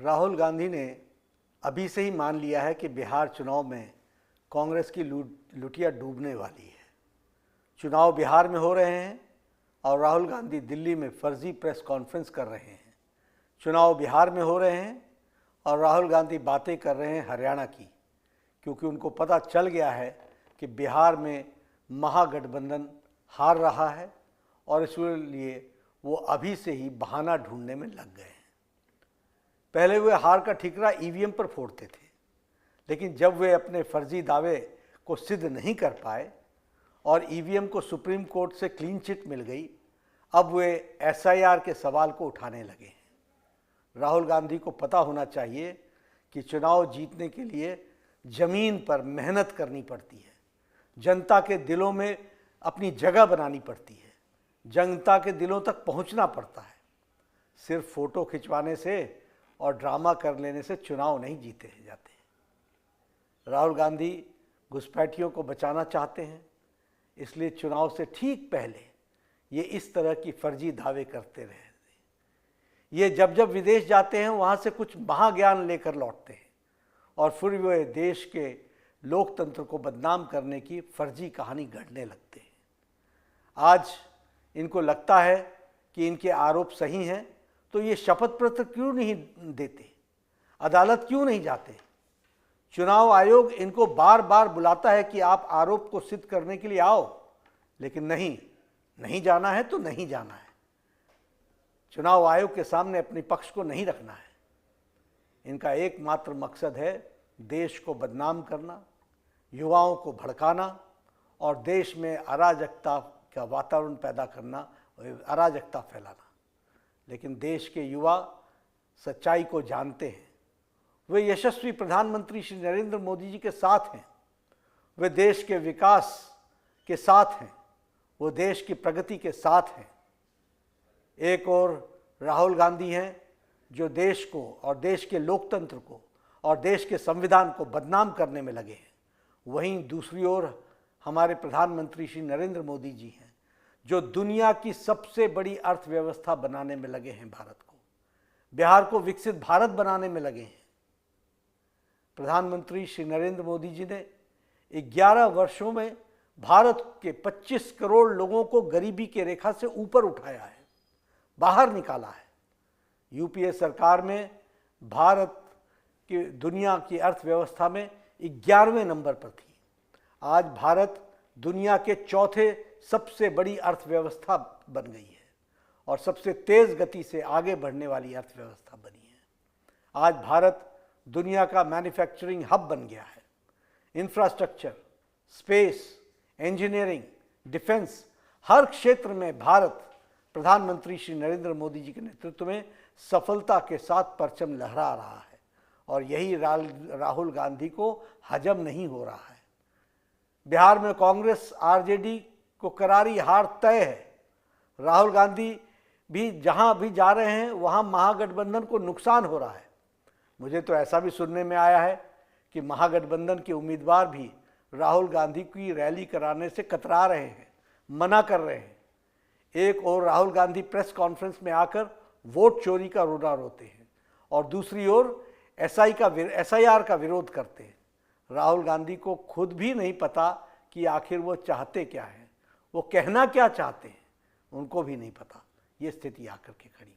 राहुल गांधी ने अभी से ही मान लिया है कि बिहार चुनाव में कांग्रेस की लुटिया डूबने वाली है। चुनाव बिहार में हो रहे हैं और राहुल गांधी दिल्ली में फर्जी प्रेस कॉन्फ्रेंस कर रहे हैं। चुनाव बिहार में हो रहे हैं और राहुल गांधी बातें कर रहे हैं हरियाणा की, क्योंकि उनको पता चल गया है कि बिहार में महागठबंधन हार रहा है और इसलिए वो अभी से ही बहाना ढूंढने में लग गए हैं। पहले वे हार का ठिकरा ईवीएम पर फोड़ते थे, लेकिन जब वे अपने फर्जी दावे को सिद्ध नहीं कर पाए और ईवीएम को सुप्रीम कोर्ट से क्लीन चिट मिल गई, अब वे एसआईआर के सवाल को उठाने लगे हैं। राहुल गांधी को पता होना चाहिए कि चुनाव जीतने के लिए जमीन पर मेहनत करनी पड़ती है, जनता के दिलों में अपनी जगह बनानी पड़ती है, जनता के दिलों तक पहुंचना पड़ता है। सिर्फ फोटो खिंचवाने से और ड्रामा कर लेने से चुनाव नहीं जीते जाते। राहुल गांधी घुसपैठियों को बचाना चाहते हैं, इसलिए चुनाव से ठीक पहले ये इस तरह की फर्जी दावे करते रहे। ये जब जब विदेश जाते हैं वहाँ से कुछ महाज्ञान लेकर लौटते हैं और फिर वे देश के लोकतंत्र को बदनाम करने की फर्जी कहानी गढ़ने लगते हैं। आज इनको लगता है कि इनके आरोप सही हैं, तो ये शपथ पत्र क्यों नहीं देते, अदालत क्यों नहीं जाते। चुनाव आयोग इनको बार बार बुलाता है कि आप आरोप को सिद्ध करने के लिए आओ, लेकिन नहीं जाना है तो नहीं जाना है। चुनाव आयोग के सामने अपने पक्ष को नहीं रखना है। इनका एकमात्र मकसद है देश को बदनाम करना, युवाओं को भड़काना और देश में अराजकता का वातावरण पैदा करना, अराजकता फैलाना। लेकिन देश के युवा सच्चाई को जानते हैं। वे यशस्वी प्रधानमंत्री श्री नरेंद्र मोदी जी के साथ हैं, वे देश के विकास के साथ हैं, वो देश की प्रगति के साथ हैं। एक और राहुल गांधी हैं जो देश को और देश के लोकतंत्र को और देश के संविधान को बदनाम करने में लगे हैं। वहीं दूसरी ओर हमारे प्रधानमंत्री श्री नरेंद्र मोदी जी हैं जो दुनिया की सबसे बड़ी अर्थव्यवस्था बनाने में लगे हैं, भारत को, बिहार को विकसित भारत बनाने में लगे हैं। प्रधानमंत्री श्री नरेंद्र मोदी जी ने 11 वर्षों में भारत के 25 करोड़ लोगों को गरीबी की रेखा से ऊपर उठाया है, बाहर निकाला है। यूपीए सरकार में भारत की दुनिया की अर्थव्यवस्था में 11वें नंबर पर थी। आज भारत दुनिया के चौथे सबसे बड़ी अर्थव्यवस्था बन गई है और सबसे तेज गति से आगे बढ़ने वाली अर्थव्यवस्था बनी है। आज भारत दुनिया का मैन्युफैक्चरिंग हब बन गया है। इंफ्रास्ट्रक्चर, स्पेस, इंजीनियरिंग, डिफेंस, हर क्षेत्र में भारत प्रधानमंत्री श्री नरेंद्र मोदी जी के नेतृत्व में सफलता के साथ परचम लहरा रहा है और यही राहुल गांधी को हजम नहीं हो रहा है। बिहार में कांग्रेस आरजेडी को करारी हार तय है। राहुल गांधी भी जहां भी जा रहे हैं वहां महागठबंधन को नुकसान हो रहा है। मुझे तो ऐसा भी सुनने में आया है कि महागठबंधन के उम्मीदवार भी राहुल गांधी की रैली कराने से कतरा रहे हैं, मना कर रहे हैं। एक और राहुल गांधी प्रेस कॉन्फ्रेंस में आकर वोट चोरी का रोना रोते हैं और दूसरी ओर एसआईआर का विरोध करते हैं। राहुल गांधी को खुद भी नहीं पता कि आखिर वो चाहते क्या हैं, वो कहना क्या चाहते हैं, उनको भी नहीं पता। ये स्थिति आकर के खड़ी